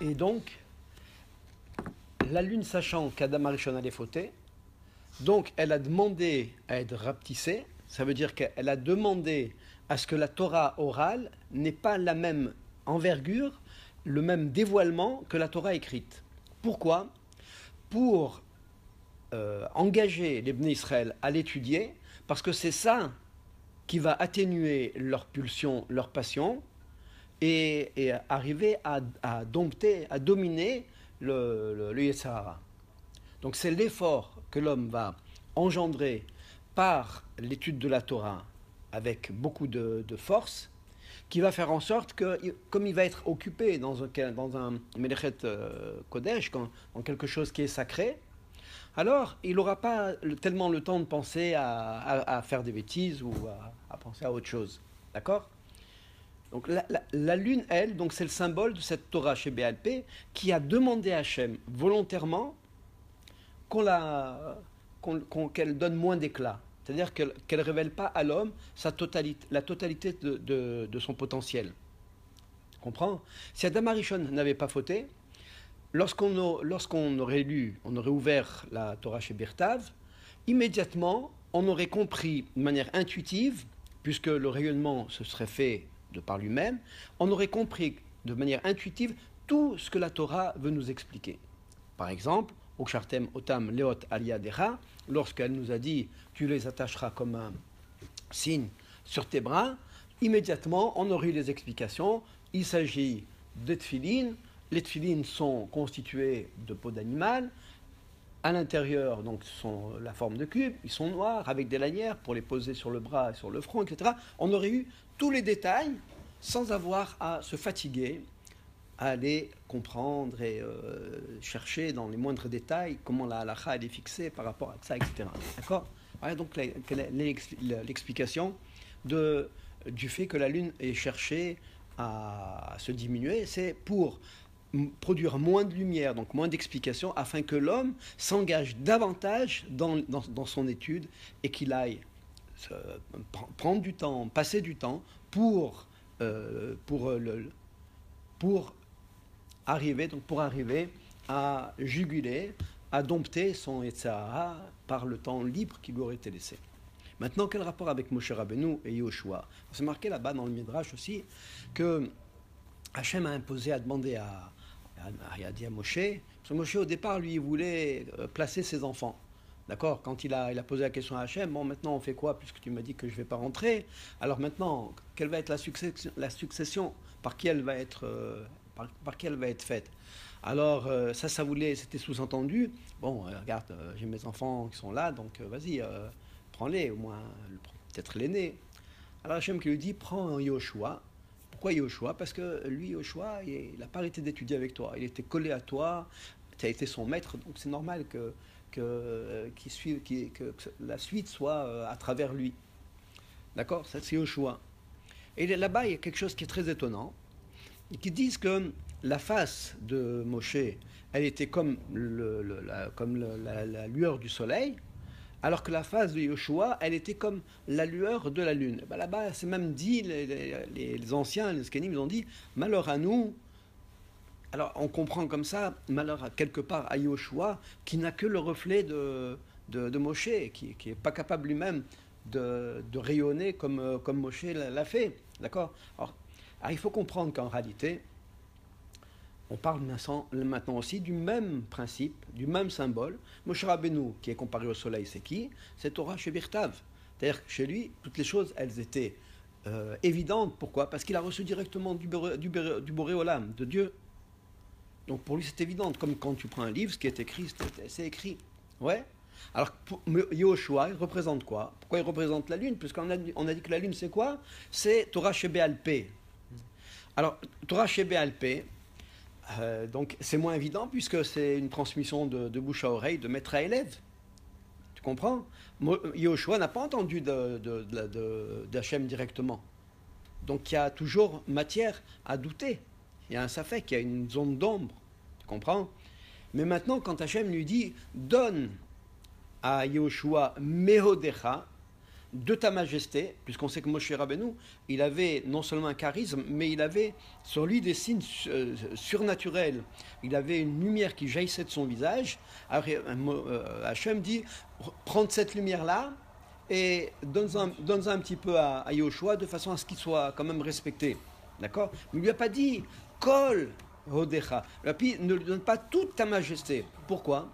Et donc, la lune, sachant qu'Adam Arishon allait fauter, donc elle a demandé à être rapetissée. Ça veut dire qu'elle a demandé à ce que la Torah orale n'ait pas la même envergure, le même dévoilement que la Torah écrite. Pourquoi? Pour engager les Bnei Israël à l'étudier, parce que c'est ça qui va atténuer leur pulsion, leur passion, et arriver à dompter, à dominer le Yetzer Hara. Donc c'est l'effort que l'homme va engendrer par l'étude de la Torah avec beaucoup de force, qui va faire en sorte que, comme il va être occupé dans un Melechet Kodesh, dans quelque chose qui est sacré, alors il n'aura pas tellement le temps de penser à faire des bêtises ou à penser à autre chose. D'accord? Donc la lune, elle, donc c'est le symbole de cette Torah chez BLP qui a demandé à Hachem volontairement qu'elle donne moins d'éclat. C'est-à-dire qu'elle ne révèle pas à l'homme la totalité de son potentiel. Tu comprends? Si Adam Arishon n'avait pas fauté, lorsqu'on aurait lu, on aurait ouvert la Torah chez Birtav, immédiatement, on aurait compris de manière intuitive, puisque le rayonnement se serait fait de par lui-même, on aurait compris de manière intuitive tout ce que la Torah veut nous expliquer. Par exemple, Ukshartem Otam Leot Aliadecha, lorsqu'elle nous a dit tu les attacheras comme un signe sur tes bras, immédiatement on aurait eu les explications. Il s'agit des tefilines. Les tefilines sont constitués de peau d'animal. À l'intérieur, donc, sont la forme de cube, ils sont noirs avec des lanières pour les poser sur le bras et sur le front, etc. On aurait eu tous les détails sans avoir à se fatiguer, à aller comprendre et chercher dans les moindres détails comment la halakha est fixée par rapport à ça, etc. D'accord? Voilà donc l'explication du fait que la lune est cherchée à se diminuer, c'est pour produire moins de lumière, donc moins d'explications, afin que l'homme s'engage davantage dans son étude et qu'il aille prendre du temps, passer du temps pour arriver à juguler, à dompter son Yetzer Hara par le temps libre qui lui aurait été laissé. Maintenant, quel rapport avec Moshe Rabbeinu et Yoshua? C'est marqué là-bas dans le Midrash aussi que Hachem a imposé à demander à Moshe, parce que Moshe au départ, lui, il voulait placer ses enfants. D'accord? Quand il a posé la question à Hachem, bon, maintenant on fait quoi, puisque tu m'as dit que je ne vais pas rentrer? Alors maintenant, quelle va être la succession? Par qui elle va être, par qui elle va être faite? Alors, c'était sous-entendu. Bon, regarde, j'ai mes enfants qui sont là, donc vas-y, prends-les, au moins, peut-être l'aîné. Alors Hachem qui lui dit, prends Yoshua. Pourquoi Yoshua? Parce que lui, Yoshua, il n'a pas arrêté d'étudier avec toi. Il était collé à toi, tu as été son maître, donc c'est normal que la suite soit à travers lui. D'accord? Ça, c'est Yoshua. Et là-bas, il y a quelque chose qui est très étonnant, qui disent que la face de Moshe, elle était comme la lueur du soleil, alors que la face de Yoshua, elle était comme la lueur de la lune. Ben là-bas, c'est même dit, les anciens, les Skenim, ils ont dit, malheur à nous. Alors on comprend comme ça, malheur quelque part à Yoshua, qui n'a que le reflet de Moshe, qui n'est pas capable lui-même de rayonner comme Moshe l'a fait. D'accord? Alors, il faut comprendre qu'en réalité, on parle maintenant aussi du même principe, du même symbole. Moshe Rabbeinu, qui est comparé au soleil, c'est qui? C'est Torah chez Birtav. C'est-à-dire que chez lui, toutes les choses, elles étaient évidentes. Pourquoi? Parce qu'il a reçu directement du Boré Olam, de Dieu. Donc pour lui, c'est évident. Comme quand tu prends un livre, ce qui est écrit, c'est écrit. Ouais. Alors, Yoshua, il représente quoi? Pourquoi il représente la lune? Puisqu'on a dit que la lune, c'est quoi? C'est Torah chez Béalpé. Alors, Torah chez Béalpé, donc c'est moins évident puisque c'est une transmission de bouche à oreille, de maître à élève. Tu comprends? Yoshua n'a pas entendu d'Hachem directement. Donc il y a toujours matière à douter. Il y a un safek, il y a une zone d'ombre. Tu comprends? Mais maintenant, quand Hachem lui dit donne à Yoshua Mehodecha, de ta majesté, puisqu'on sait que Moshe Rabbeinu, il avait non seulement un charisme, mais il avait sur lui des signes surnaturels. Il avait une lumière qui jaillissait de son visage. Alors, Hachem dit, prends cette lumière-là et donne-en un petit peu à Yoshua de façon à ce qu'il soit quand même respecté. D'accord? Mais il ne lui a pas dit, Kol Hodecha. Et puis, ne lui donne pas toute ta majesté. Pourquoi?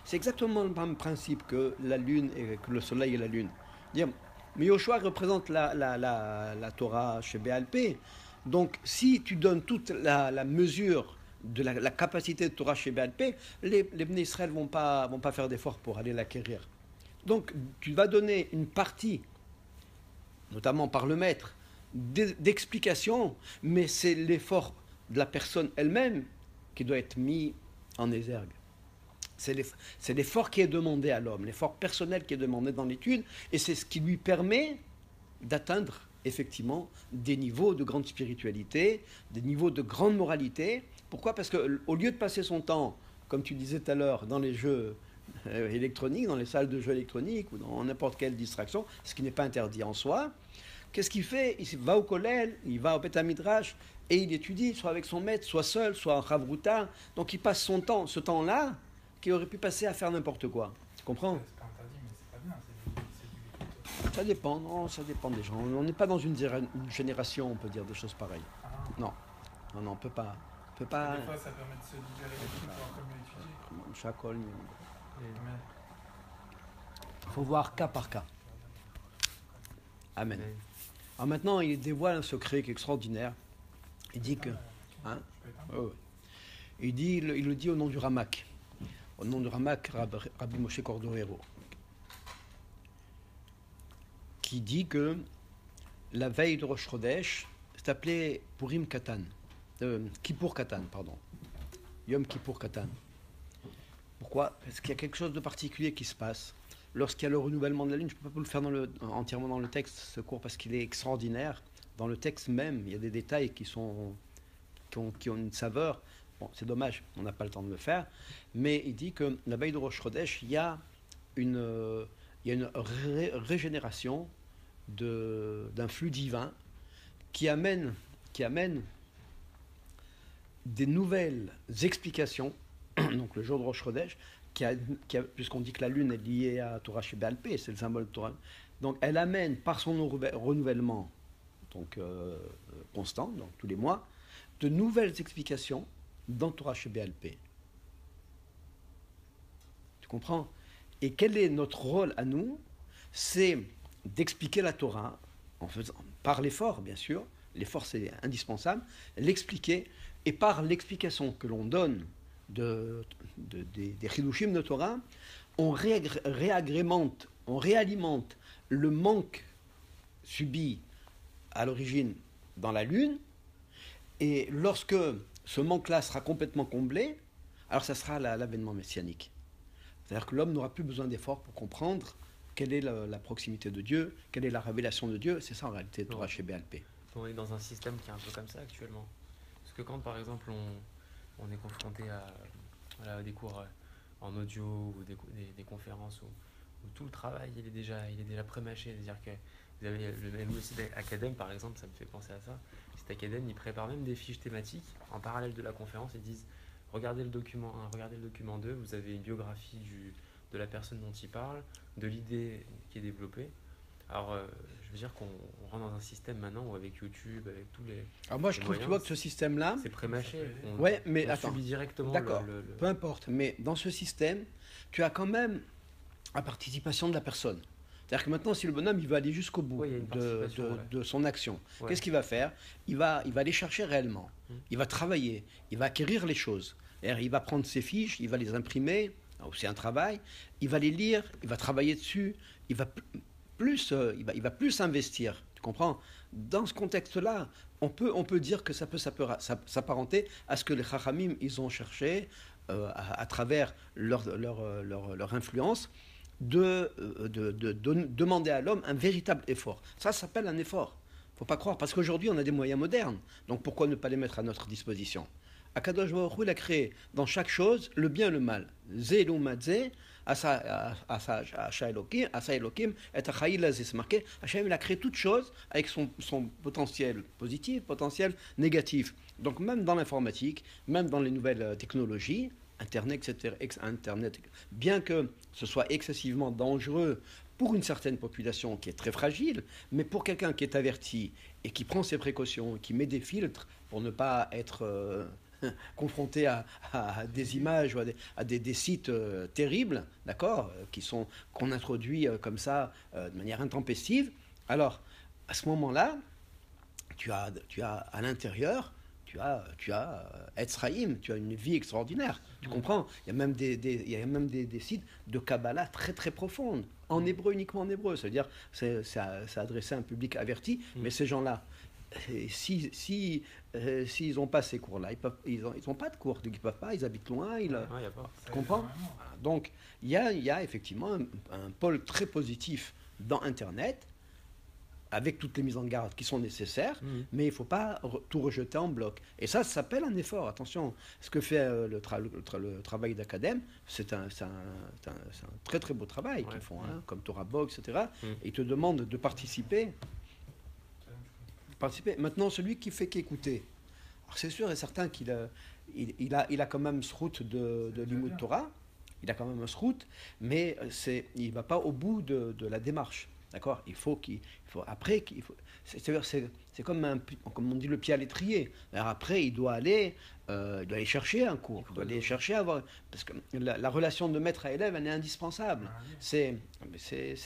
C'est exactement le même principe que la lune et que le soleil et la lune. Dire, mais Yoshua représente la Torah chez Béalpé. Donc, si tu donnes toute la mesure de la capacité de Torah chez Béalpé, les Bnei Israël ne vont pas faire d'efforts pour aller l'acquérir. Donc, tu vas donner une partie, notamment par le maître, d'explication, mais c'est l'effort de la personne elle-même qui doit être mis en exergue. C'est l'effort qui est demandé à l'homme, l'effort personnel qui est demandé dans l'étude, et c'est ce qui lui permet d'atteindre effectivement des niveaux de grande spiritualité, des niveaux de grande moralité. Pourquoi? Parce qu'au lieu de passer son temps, comme tu disais tout à l'heure, dans les jeux électroniques, dans les salles de jeux électroniques ou dans n'importe quelle distraction, ce qui n'est pas interdit en soi, qu'est-ce qu'il fait? Il va au kollel, il va au Beth Midrash et il étudie, soit avec son maître, soit seul, soit en Chavruta. Donc il passe son temps, ce temps-là, qu'il aurait pu passer à faire n'importe quoi. Tu comprends? C'est pas interdit, mais c'est pas bien, c'est du culte. Ça dépend, non, ça dépend des gens. On n'est pas dans une génération, on peut dire des choses pareilles. Ah. Non, on peut pas. Des fois, ça permet de se libérer des trucs pour après mieux étudier. Chacol, Mais il faut voir cas par cas. Amen. Alors maintenant, il dévoile un secret qui est extraordinaire. Il dit que... Hein? Il le dit au nom du Ramak. Au nom du Ramak, Rabbi Moshe Cordovero. Qui dit que la veille de Rosh Chodesh, c'est appelé Purim Katan. Kippour Katan, pardon. Yom Kippour Katan. Pourquoi? Parce qu'il y a quelque chose de particulier qui se passe. Lorsqu'il y a le renouvellement de la lune, je ne peux pas vous le faire entièrement dans le texte, ce cours, parce qu'il est extraordinaire. Dans le texte même, il y a des détails qui ont une saveur. Bon, c'est dommage, on n'a pas le temps de le faire. Mais il dit que la veille de Rosh Chodesh, il y a une régénération d'un flux divin qui amène des nouvelles explications. Donc le jour de Rosh Chodesh, puisqu'on dit que la lune est liée à Torah Sheba'al Peh, c'est le symbole de Torah. Donc elle amène par son renouvellement constant, donc tous les mois, de nouvelles explications dans Torah Sheba'al Peh. Tu comprends? Et quel est notre rôle à nous? C'est d'expliquer la Torah, par l'effort bien sûr, l'effort c'est indispensable, l'expliquer, et par l'explication que l'on donne des chidushim de Torah, on réagrémente, on réalimente le manque subi à l'origine dans la lune, et lorsque ce manque-là sera complètement comblé, alors ça sera l'avènement messianique. C'est-à-dire que l'homme n'aura plus besoin d'efforts pour comprendre quelle est la proximité de Dieu, quelle est la révélation de Dieu. C'est ça en réalité, Torah Sheba'al Peh. On est dans un système qui est un peu comme ça actuellement. Parce que quand par exemple on est confronté à des cours en audio ou des conférences où tout le travail il est déjà pré-mâché, c'est-à-dire que vous avez le même site Academ par exemple, ça me fait penser à ça. Cet Academ, il prépare même des fiches thématiques en parallèle de la conférence. Ils disent regardez le document 1, regardez le document 2, vous avez une biographie de la personne dont il parle, de l'idée qui est développée. Alors, je veux dire qu'on rentre dans un système maintenant où avec YouTube, avec tous les. Alors moi, je trouve, tu vois, que ce système-là. C'est pré-mâché. Ouais, mais on attends. subit directement. D'accord. Peu importe. Mais dans ce système, tu as quand même la participation de la personne. C'est-à-dire que maintenant, si le bonhomme il veut aller jusqu'au bout de son action, qu'est-ce qu'il va faire? Il va aller chercher réellement. Il va travailler. Il va acquérir les choses. Il va prendre ses fiches, il va les imprimer. C'est un travail. Il va les lire. Il va travailler dessus. Il va plus investir. Tu comprends? Dans ce contexte-là, on peut dire que ça peut s'apparenter à ce que les Chachamim ils ont cherché à travers leur influence de demander à l'homme un véritable effort. Ça s'appelle un effort. Il ne faut pas croire, parce qu'aujourd'hui on a des moyens modernes. Donc pourquoi ne pas les mettre à notre disposition? Akadosh Baruch Hu, il a créé dans chaque chose le bien et le mal. Zé l'umadze, asa Elokim, et Achaïla, c'est marqué. Hachem, il a créé toute chose avec son potentiel positif, potentiel négatif. Donc même dans l'informatique, même dans les nouvelles technologies, Internet, etc., Internet, bien que ce soit excessivement dangereux pour une certaine population qui est très fragile, mais pour quelqu'un qui est averti et qui prend ses précautions, qui met des filtres pour ne pas être confronté à des images ou à des sites terribles, d'accord, qu'on introduit comme ça de manière intempestive, alors à ce moment-là, tu as à l'intérieur, tu as Etzraïm, tu as une vie extraordinaire. Tu comprends? Il y a même il y a même des sites de Kabbalah très très profondes, en hébreu, uniquement en hébreu. C'est-à-dire, c'est adressé à un public averti, mais ces gens-là, s'ils n'ont pas ces cours-là, ils n'ont pas de cours, donc ils ne peuvent pas, ils habitent loin, y a pas. tu comprends? Voilà. Donc, il y a effectivement un pôle très positif dans Internet, avec toutes les mises en garde qui sont nécessaires, mais il ne faut pas tout rejeter en bloc. Et ça s'appelle un effort. Attention, ce que fait le travail d'Acadème, c'est un très très beau travail qu'ils font, hein, comme Torah Box, etc. Et ils te demandent de participer. Maintenant, celui qui fait qu'écouter, alors c'est sûr et certain qu'il a quand même ce route de Limoud Torah, il a quand même ce route, mais il ne va pas au bout de la démarche. D'accord? C'est comme on dit, le pied à l'étrier. Alors après, il doit aller chercher un cours, il doit aller chercher à avoir, parce que la relation de maître à élève, elle est indispensable. C'est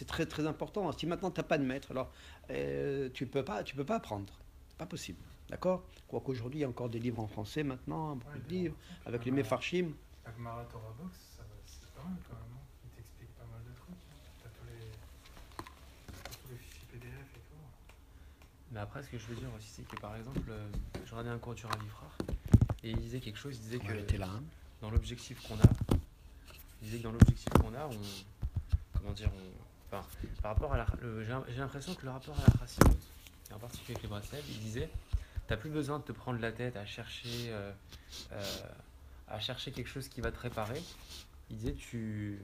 très très important. Si maintenant tu n'as pas de maître, alors tu peux pas apprendre. C'est pas possible. D'accord? Quoique aujourd'hui, il y a encore des livres en français maintenant, beaucoup de livres, avec les Mefarshim. La Gemara Torah Box, c'est pas mal quand même. Il t'explique pas mal de trucs. T'as tous les fichiers PDF et tout. Mais après, ce que je veux dire aussi, c'est que par exemple, je regardais un cours du Rav Ifrar, et il disait quelque chose, il disait que dans l'objectif qu'on a, enfin, par rapport à j'ai l'impression que le rapport à la Chassidut, et en particulier avec les bracelets, il disait, t'as plus besoin de te prendre la tête à chercher quelque chose qui va te réparer. Il disait, tu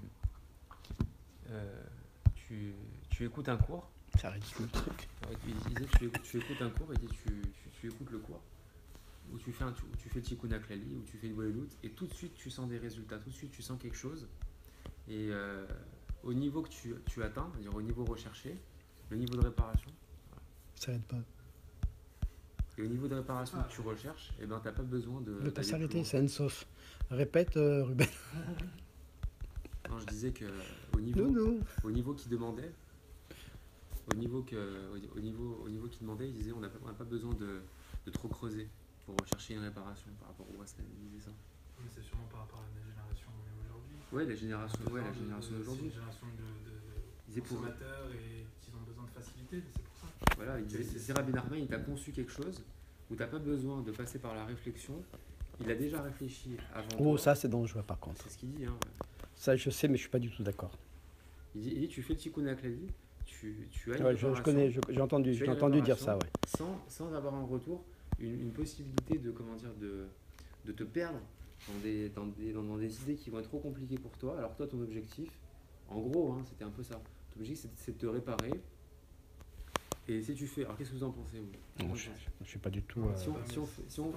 écoutes un cours. C'est ridicule le truc. Il disait, tu écoutes un cours, et tu écoutes le cours, où tu fais le Tikkun HaKlali, où tu fais une Bolelout, et tout de suite tu sens des résultats, tout de suite tu sens quelque chose, et au niveau que tu atteins, c'est-à-dire au niveau recherché, le niveau de réparation, ça aide pas. Et au niveau de réparation que tu recherches, eh ben, tu n'as pas besoin de. Ne pas s'arrêter, c'est un sauf. Répète, Ruben. Non, je disais qu'au niveau qu'il demandait, il disait on n'a pas besoin de trop creuser pour rechercher une réparation par rapport au bracelet. Il disait ça. Mais c'est sûrement par rapport à la génération aujourd'hui. Ouais, la génération d'aujourd'hui. C'est une génération de consommateurs et qui ont besoin de facilité, c'est pour ça. Voilà, il disait Rabbi Nachman, il t'a conçu quelque chose où tu n'as pas besoin de passer par la réflexion. Il a déjà réfléchi avant. Oh, ça c'est dangereux par contre. C'est ce qu'il dit. Hein. Ça je sais, mais je suis pas du tout d'accord. Il dit tu fais le Tikkun HaKlali, tu as une je connais, j'ai entendu dire ça, ouais. Sans avoir en retour une possibilité de te perdre dans des idées qui vont être trop compliquées pour toi. Alors toi, ton objectif, en gros, hein, c'était un peu ça. Ton objectif, c'est de te réparer. Et si tu fais, alors qu'est-ce que vous en pensez vous? Non, je suis pas du tout. Si on